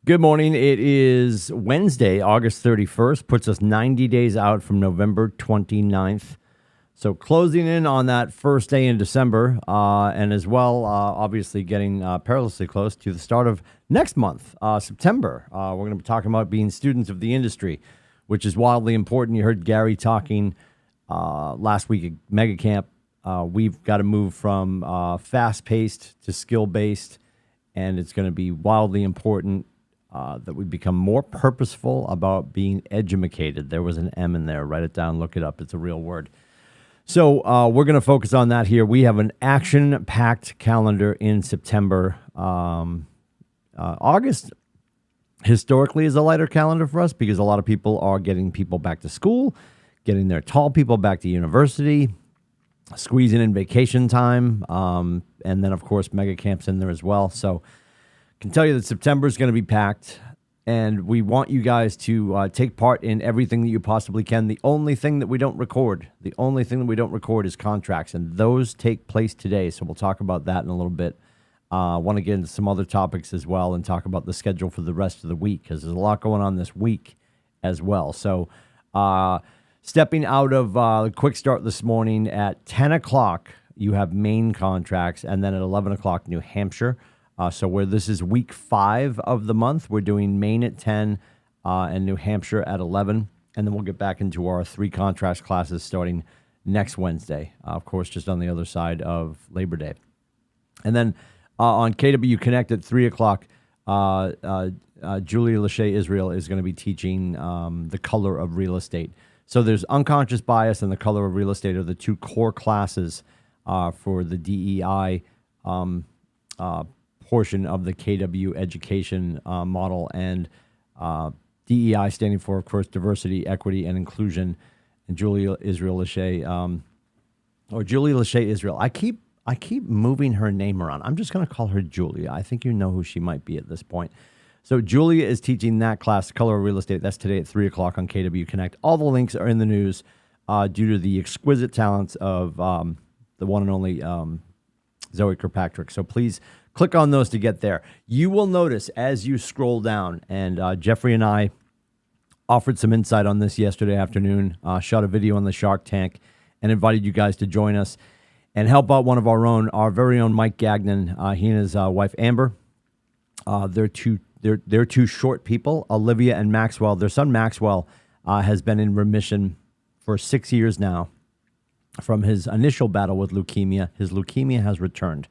Good morning. It is Wednesday, August 31st, puts us 90 days out from November 29th. So closing in on that first day in December, and as well, obviously getting perilously close to the start of next month, September. We're going to be talking about being students of the industry, which is wildly important. You heard Gary talking last week at Mega Camp. We've got to move from fast-paced to skill-based, and it's going to be wildly important that we become more purposeful about being edumacated. There was an M in there. Write it down. Look it up. It's a real word. So we're going to focus on that here. We have an action-packed calendar in September. August historically is a lighter calendar for us because a lot of people are getting people back to school, getting their tall people back to university, squeezing in vacation time, and then, of course, mega camps in there as well. So I can tell you that September is going to be packed, and we want you guys to take part in everything that you possibly can. The only thing that we don't record is contracts, and those take place today. So we'll talk about that in a little bit. I want to get into some other topics as well and talk about the schedule for the rest of the week because there's a lot going on this week as well. So stepping out of KWikStart this morning at 10 o'clock, you have Maine contracts, and then at 11 o'clock, New Hampshire. So where this is week 5 of the month, we're doing Maine at 10 and New Hampshire at 11. And then we'll get back into our 3 contracts classes starting next Wednesday, of course, just on the other side of Labor Day. And then on KW Connect at 3 o'clock, Julia Lachey Israel is going to be teaching The Color of Real Estate. So there's unconscious bias and The Color of Real Estate are the 2 core classes for the DEI portion of the KW education model, and DEI standing for, of course, diversity, equity, and inclusion. And Julia Israel Lachey, or Julia Lachey Israel. I keep moving her name around. I'm just going to call her Julia. I think you know who she might be at this point. So Julia is teaching that class, Color of Real Estate. That's today at 3 o'clock on KW Connect. All the links are in the news due to the exquisite talents of the one and only Zoe Kirkpatrick. So please click on those to get there. You will notice as you scroll down, and Jeffrey and I offered some insight on this yesterday afternoon, shot a video on the Shark Tank, and invited you guys to join us and help out one of our very own Mike Gagnon. He and his wife Amber. They're two short people, Olivia and Maxwell. Their son Maxwell has been in remission for 6 years now from his initial battle with leukemia. His leukemia has returned.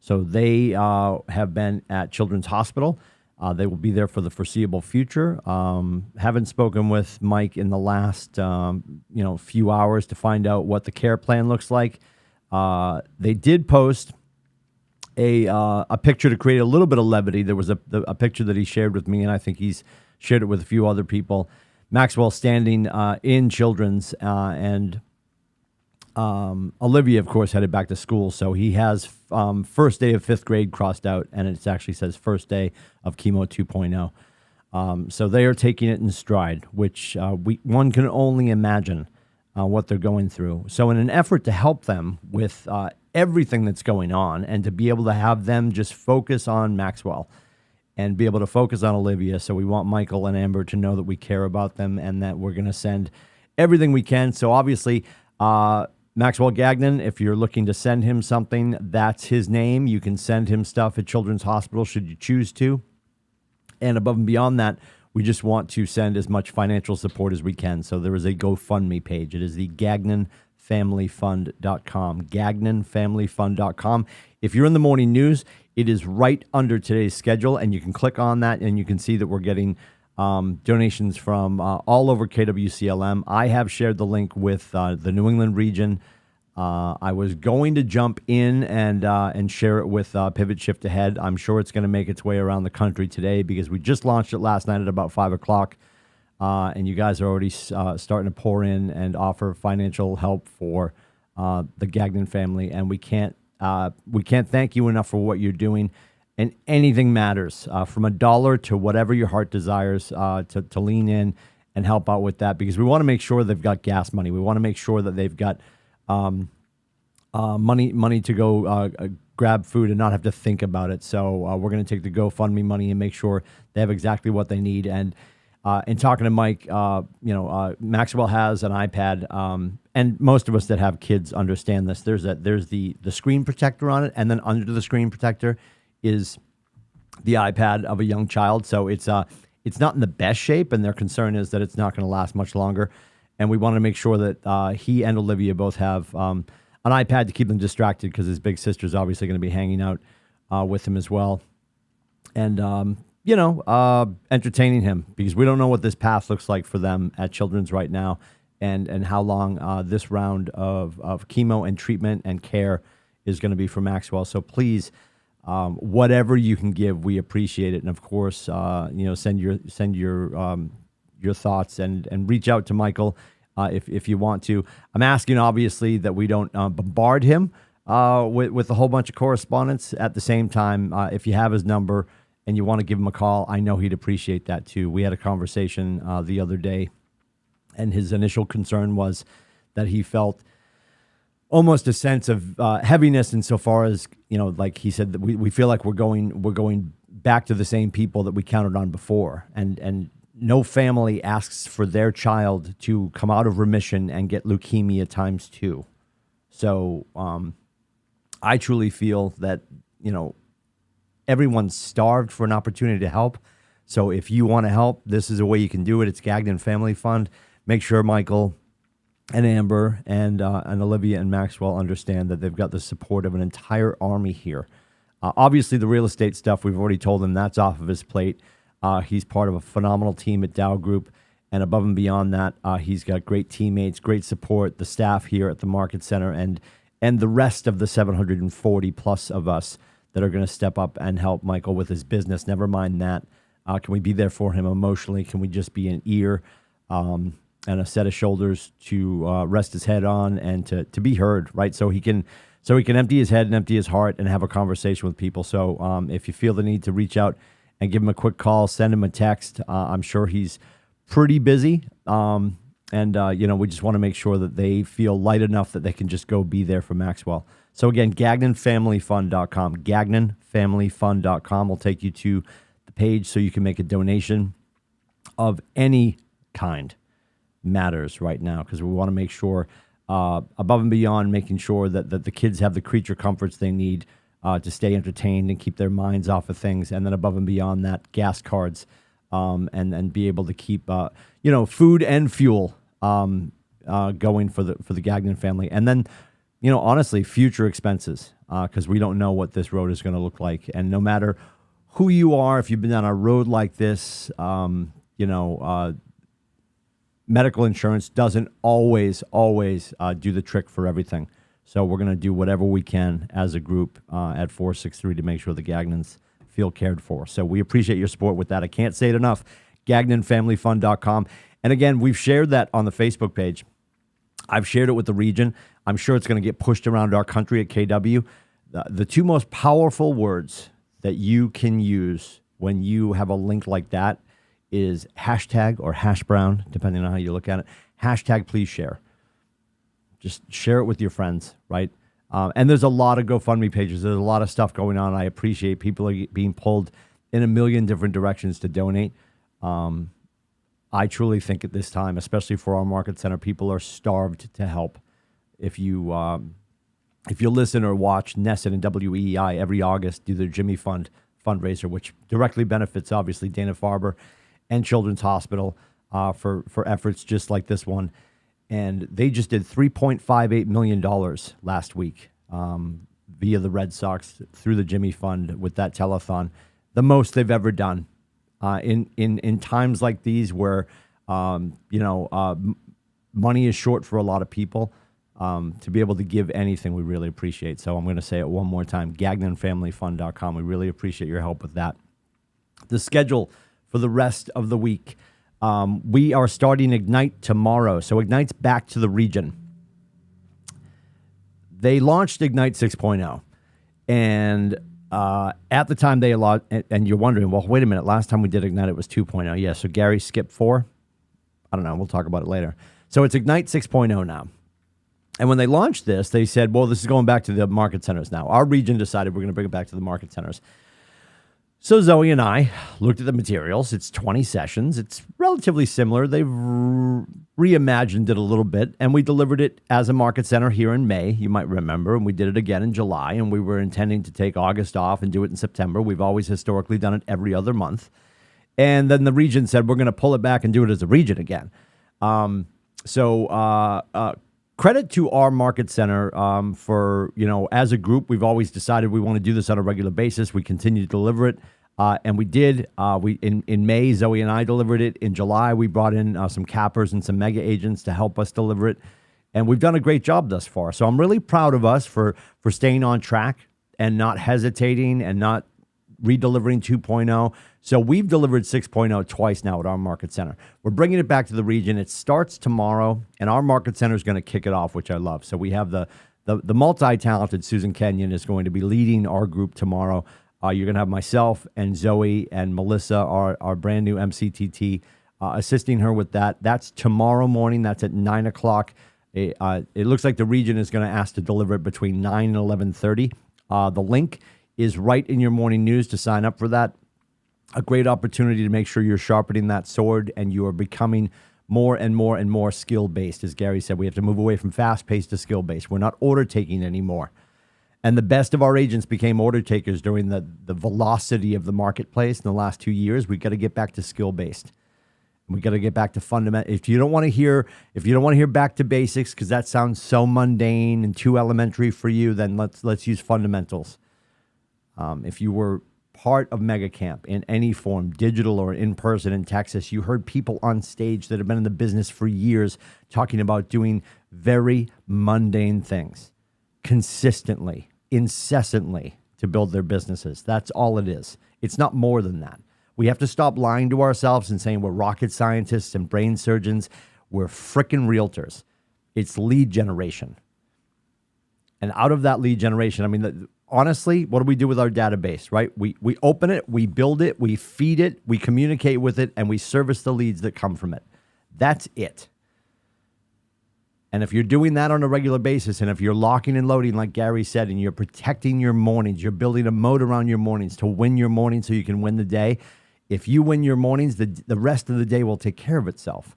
So they have been at Children's Hospital. They will be there for the foreseeable future. Haven't spoken with Mike in the last few hours to find out what the care plan looks like. They did post a picture to create a little bit of levity. There was a picture that he shared with me, and I think he's shared it with a few other people. Maxwell standing in Children's, and Olivia, of course, headed back to school. So he has first day of 5th grade crossed out, and it actually says first day of chemo 2.0. So they are taking it in stride, which one can only imagine what they're going through. So in an effort to help them with everything that's going on and to be able to have them just focus on Maxwell and be able to focus on Olivia, so we want Michael and Amber to know that we care about them and that we're going to send everything we can. So obviously, Maxwell Gagnon, if you're looking to send him something, that's his name. You can send him stuff at Children's Hospital should you choose to. And above and beyond that, we just want to send as much financial support as we can. So there is a GoFundMe page. It is the GagnonFamilyFund.com. GagnonFamilyFund.com. If you're in the morning news, it is right under today's schedule, and you can click on that, and you can see that we're getting donations from all over KWCLM. I have shared the link with the New England region. I was going to jump in and share it with Pivot Shift Ahead. I'm sure it's going to make its way around the country today because we just launched it last night at about 5 o'clock, and you guys are already starting to pour in and offer financial help for the Gagnon family, and we can't thank you enough for what you're doing. And anything matters, from $1 to whatever your heart desires, to lean in and help out with that, because we want to make sure they've got gas money. We want to make sure that they've got money to go grab food and not have to think about it. So we're going to take the GoFundMe money and make sure they have exactly what they need. And in talking to Mike, Maxwell has an iPad, and most of us that have kids understand this. There's the screen protector on it, and then under the screen protector is the iPad of a young child. So it's not in the best shape, and their concern is that it's not going to last much longer. And we want to make sure that he and Olivia both have an iPad to keep them distracted, because his big sister's obviously going to be hanging out with him as well. And, entertaining him, because we don't know what this path looks like for them at Children's right now, and how long this round of chemo and treatment and care is going to be for Maxwell. So please, whatever you can give, we appreciate it. And of course, send your thoughts and reach out to Michael if you want to. I'm asking, obviously, that we don't bombard him with a whole bunch of correspondence. At the same time, if you have his number and you want to give him a call, I know he'd appreciate that too. We had a conversation the other day, and his initial concern was that he felt almost a sense of heaviness insofar as, like he said, that we feel like we're going back to the same people that we counted on before. And no family asks for their child to come out of remission and get leukemia times 2. So I truly feel that, everyone's starved for an opportunity to help. So if you want to help, this is a way you can do it. It's Gagnon Family Fund. Make sure Michael and Amber and Olivia and Maxwell understand that they've got the support of an entire army here. Obviously, the real estate stuff, we've already told him that's off of his plate. He's part of a phenomenal team at Dow Group. And above and beyond that, he's got great teammates, great support, the staff here at the Market Center, and the rest of the 740 plus of us that are going to step up and help Michael with his business. Never mind that. Can we be there for him emotionally? Can we just be an ear and a set of shoulders to rest his head on and to be heard, right? So he can empty his head and empty his heart and have a conversation with people. So if you feel the need to reach out and give him a quick call, send him a text. I'm sure he's pretty busy. We just want to make sure that they feel light enough that they can just go be there for Maxwell. So again, GagnonFamilyFund.com. GagnonFamilyFund.com will take you to the page so you can make a donation of any kind. Matters right now, because we want to make sure, above and beyond making sure that the kids have the creature comforts they need to stay entertained and keep their minds off of things, and then above and beyond that, gas cards, and be able to keep food and fuel going for the Gagnon family, and then honestly, future expenses, because we don't know what this road is going to look like, and no matter who you are, if you've been on a road like this, medical insurance doesn't always do the trick for everything. So we're going to do whatever we can as a group at 463 to make sure the Gagnons feel cared for. So we appreciate your support with that. I can't say it enough. GagnonFamilyFund.com. And again, we've shared that on the Facebook page. I've shared it with the region. I'm sure it's going to get pushed around our country at KW. The two most powerful words that you can use when you have a link like that is hashtag or hash brown, depending on how you look at it. Hashtag please share. Just share it with your friends, right? And there's a lot of GoFundMe pages. There's a lot of stuff going on. I appreciate people are being pulled in a million different directions to donate. I truly think at this time, especially for our Market Center, people are starved to help. If you listen or watch Nesson and WEI every August do their Jimmy Fund fundraiser, which directly benefits, obviously, Dana-Farber and Children's Hospital for efforts just like this one. And they just did $3.58 million last week via the Red Sox through the Jimmy Fund with that telethon, the most they've ever done. In times like these where, money is short for a lot of people, to be able to give anything, we really appreciate. So I'm going to say it one more time, GagnonFamilyFund.com. We really appreciate your help with that. The schedule for the rest of the week. We are starting Ignite tomorrow. So Ignite's back to the region. They launched Ignite 6.0. And at the time they allowed, and you're wondering, well, wait a minute, last time we did Ignite, it was 2.0. Yeah, so Gary skipped 4. I don't know. We'll talk about it later. So it's Ignite 6.0 now. And when they launched this, they said, well, this is going back to the market centers now. Our region decided we're going to bring it back to the market centers. So Zoe and I looked at the materials. It's 20 sessions. It's relatively similar. They've reimagined it a little bit, and we delivered it as a market center here in May, you might remember, and we did it again in July, and we were intending to take August off and do it in September. We've always historically done it every other month. And then the region said, we're going to pull it back and do it as a region again. Credit to our market center for, as a group, we've always decided we want to do this on a regular basis. We continue to deliver it, and we did. In May, Zoe and I delivered it. In July, we brought in some cappers and some mega agents to help us deliver it, and we've done a great job thus far. So I'm really proud of us for staying on track and not hesitating and not redelivering 2.0. So we've delivered 6.0 twice now at our market center. We're bringing it back to the region. It starts tomorrow, and our market center is going to kick it off, which I love. So we have the multi-talented Susan Kenyon is going to be leading our group tomorrow. You're going to have myself and Zoe and Melissa, our brand new MCTT, assisting her with that. That's tomorrow morning. That's at 9 o'clock. It looks like the region is going to ask to deliver it between 9 and 11:30. The link is right in your morning news to sign up for that. A great opportunity to make sure you're sharpening that sword and you are becoming more and more and more skill-based. As Gary said, we have to move away from fast-paced to skill-based. We're not order-taking anymore. And the best of our agents became order-takers during the velocity of the marketplace in the last 2 years. We've got to get back to skill-based. We got to get back to fundamental. If you don't want to hear back to basics because that sounds so mundane and too elementary for you, then let's use fundamentals. If you were part of Mega Camp in any form, digital or in person in Texas, you heard people on stage that have been in the business for years talking about doing very mundane things consistently, incessantly to build their businesses. That's all it is. It's not more than that. We have to stop lying to ourselves and saying we're rocket scientists and brain surgeons. We're frickin' realtors. It's lead generation. And out of that lead generation, honestly, what do we do with our database, right? We open it, we build it, we feed it, we communicate with it, and we service the leads that come from it. That's it. And if you're doing that on a regular basis, and if you're locking and loading, like Gary said, and you're protecting your mornings, you're building a moat around your mornings to win your mornings so you can win the day. If you win your mornings, the rest of the day will take care of itself.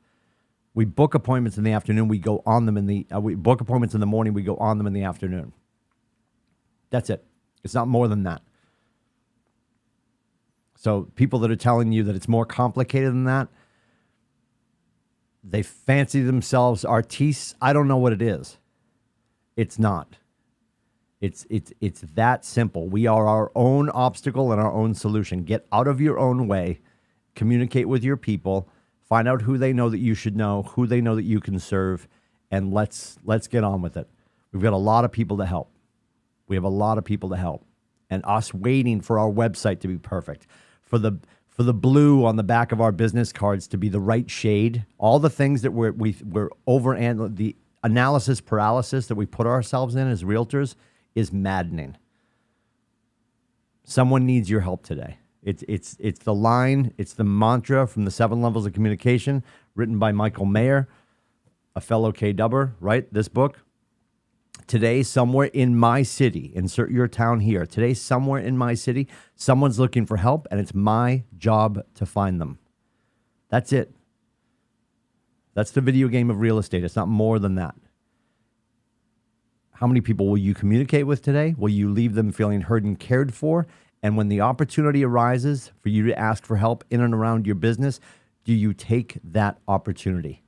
We book appointments in the afternoon. We go on them we book appointments in the morning. We go on them in the afternoon. That's it. It's not more than that. So people that are telling you that it's more complicated than that, they fancy themselves artistes. I don't know what it is. It's not. It's that simple. We are our own obstacle and our own solution. Get out of your own way. Communicate with your people. Find out who they know that you should know, who they know that you can serve, and let's get on with it. We've got a lot of people to help. We have a lot of people to help. And us waiting for our website to be perfect, for the blue on the back of our business cards to be the right shade, all the things that we're over, and the analysis paralysis that we put ourselves in as realtors is maddening. Someone needs your help today. It's the line, it's the mantra from the 7 Levels of Communication, written by Michael Mayer, a fellow K-dubber, right? This book. Today, somewhere in my city, insert your town here. Today, somewhere in my city, someone's looking for help, and it's my job to find them. That's it. That's the video game of real estate. It's not more than that. How many people will you communicate with today? Will you leave them feeling heard and cared for? And when the opportunity arises for you to ask for help in and around your business, do you take that opportunity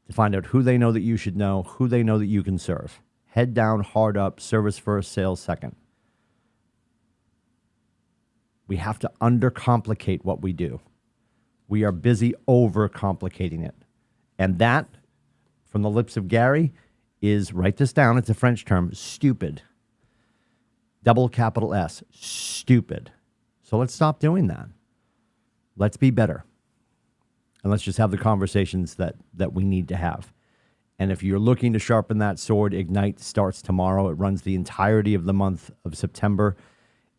to find out who they know that you should know, who they know that you can serve? Head down, hard up, service first, sales second. We have to undercomplicate what we do. We are busy overcomplicating it. And that, from the lips of Gary, is, write this down, it's a French term, stupid. Double capital S, stupid. So let's stop doing that. Let's be better. And let's just have the conversations that we need to have. And if you're looking to sharpen that sword, Ignite starts tomorrow. It runs the entirety of the month of September,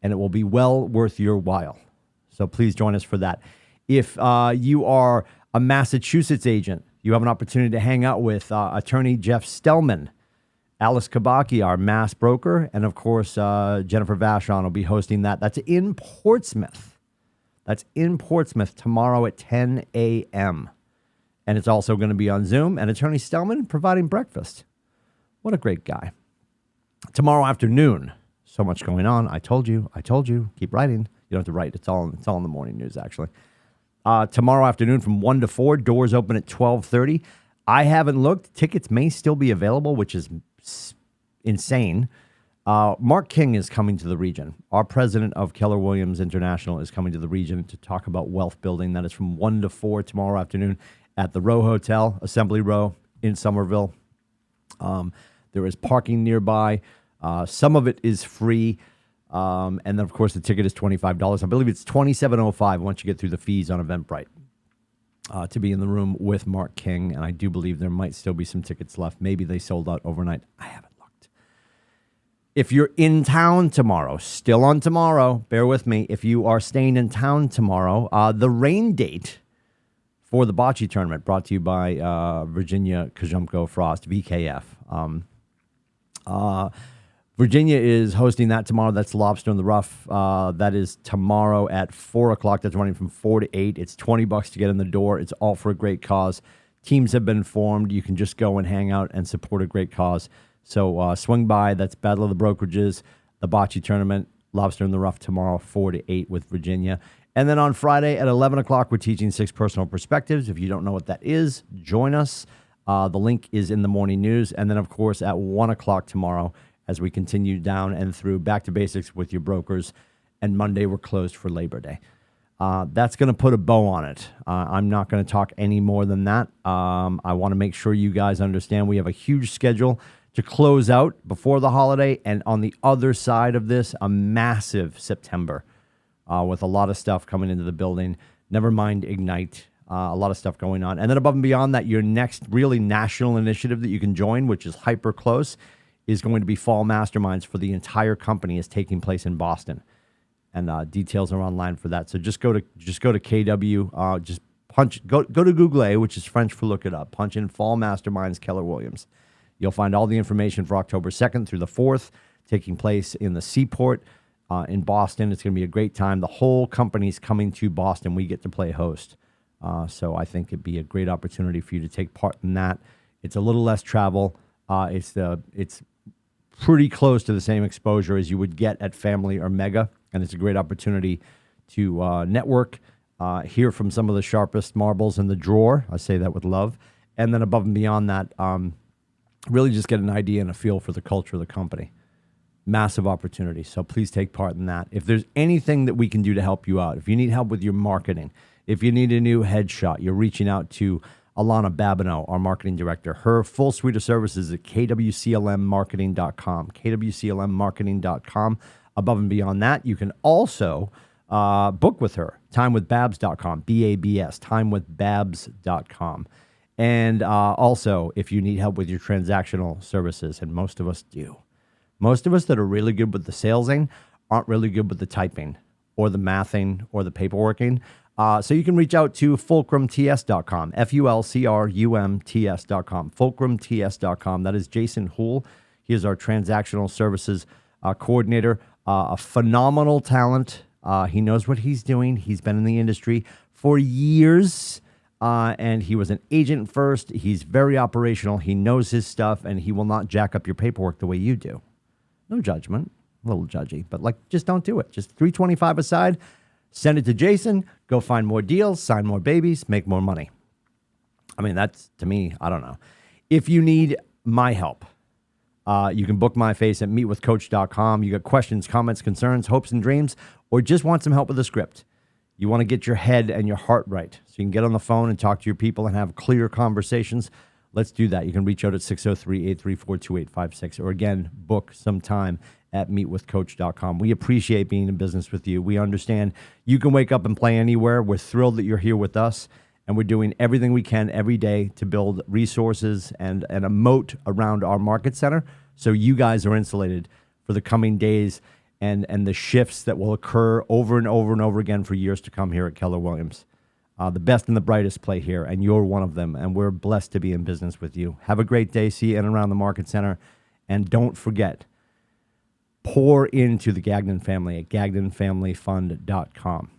and it will be well worth your while. So please join us for that. If you are a Massachusetts agent, you have an opportunity to hang out with attorney Jeff Stellman. Alice Kabaki, our mass broker, and of course, Jennifer Vashon will be hosting that. That's in Portsmouth. That's in Portsmouth tomorrow at 10 a.m. And it's also going to be on Zoom, and Attorney Stellman providing breakfast. What a great guy. Tomorrow afternoon, so much going on. I told you. Keep writing. You don't have to write. It's all in the morning news, actually. Tomorrow afternoon from 1 to 4, doors open at 12:30. I haven't looked. Tickets may still be available, which is insane. Mark King is coming to the region. Our president of Keller Williams International is coming to the region to talk about wealth building. That is from 1 to 4 tomorrow afternoon at the Row Hotel, Assembly Row in Somerville. There is parking nearby. Some of it is free. And then, of course, the ticket is $25. I believe it's $27.05 once you get through the fees on Eventbrite to be in the room with Mark King. And I do believe there might still be some tickets left. Maybe they sold out overnight. I haven't looked. If you're in town tomorrow, still on tomorrow, bear with me. If you are staying in town tomorrow, the rain date for the bocce tournament brought to you by Virginia Kajumko Frost, VKF. Virginia is hosting that tomorrow. That's Lobster in the Rough. That is tomorrow at 4 o'clock. That's running from 4 to 8. It's $20 to get in the door. It's all for a great cause. Teams have been formed. You can just go and hang out and support a great cause. So swing by. That's Battle of the Brokerages, the bocce tournament, Lobster in the Rough tomorrow, 4 to 8 with Virginia. And then on Friday at 11 o'clock, we're teaching 6 personal perspectives. If you don't know what that is, join us. The link is in the morning news. And then, of course, at 1 o'clock tomorrow, as we continue down and through back to basics with your brokers. And Monday, we're closed for Labor Day. That's going to put a bow on it. I'm not going to talk any more than that. I want to make sure you guys understand we have a huge schedule to close out before the holiday. And on the other side of this, a massive September with a lot of stuff coming into the building. Never mind Ignite. A lot of stuff going on. And then above and beyond that, your next really national initiative that you can join, which is hyper close, is going to be Fall Masterminds for the entire company, is taking place in Boston. And details are online for that. So just go to KW, just go to Google, which is French for look it up. Punch in Fall Masterminds Keller Williams. You'll find all the information for October 2nd through the 4th, taking place in the Seaport in Boston. It's going to be a great time. The whole company's coming to Boston. We get to play host. So I think it'd be a great opportunity for you to take part in that. It's a little less travel. It's pretty close to the same exposure as you would get at Family or Mega, and it's a great opportunity to network, hear from some of the sharpest marbles in the drawer. I say that with love. And then above and beyond that, really just get an idea and a feel for the culture of the company. Massive opportunity. So please take part in that. If there's anything that we can do to help you out, if you need help with your marketing, if you need a new headshot, you're reaching out to Alana Babineau, our marketing director. Her full suite of services at KWCLMmarketing.com, KWCLMmarketing.com. Above and beyond that, you can also book with her, timewithbabs.com, B-A-B-S, timewithbabs.com. And also, if you need help with your transactional services, and most of us do. Most of us that are really good with the salesing aren't really good with the typing or the mathing or the paperworking. So you can reach out to fulcrumts.com, fulcrumts.com, fulcrumts.com. That is Jason Houle. He is our transactional services coordinator, a phenomenal talent. He knows what he's doing. He's been in the industry for years, and he was an agent first. He's very operational. He knows his stuff, and he will not jack up your paperwork the way you do. No judgment, a little judgy, but just don't do it. Just $325 aside. Send it to Jason, go find more deals, sign more babies, make more money. I mean, that's, to me, I don't know. If you need my help, you can book my face at meetwithcoach.com. You got questions, comments, concerns, hopes, and dreams, or just want some help with a script. You want to get your head and your heart right so you can get on the phone and talk to your people and have clear conversations. Let's do that. You can reach out at 603-834-2856, or again, book some time at meetwithcoach.com. We appreciate being in business with you. We understand you can wake up and play anywhere. We're thrilled that you're here with us, and we're doing everything we can every day to build resources and a moat around our market center so you guys are insulated for the coming days and the shifts that will occur over and over and over again for years to come here at Keller Williams. The best and the brightest play here, and you're one of them, and we're blessed to be in business with you. Have a great day. See you in and around the market center. And don't forget, pour into the Gagnon family at gagnonfamilyfund.com.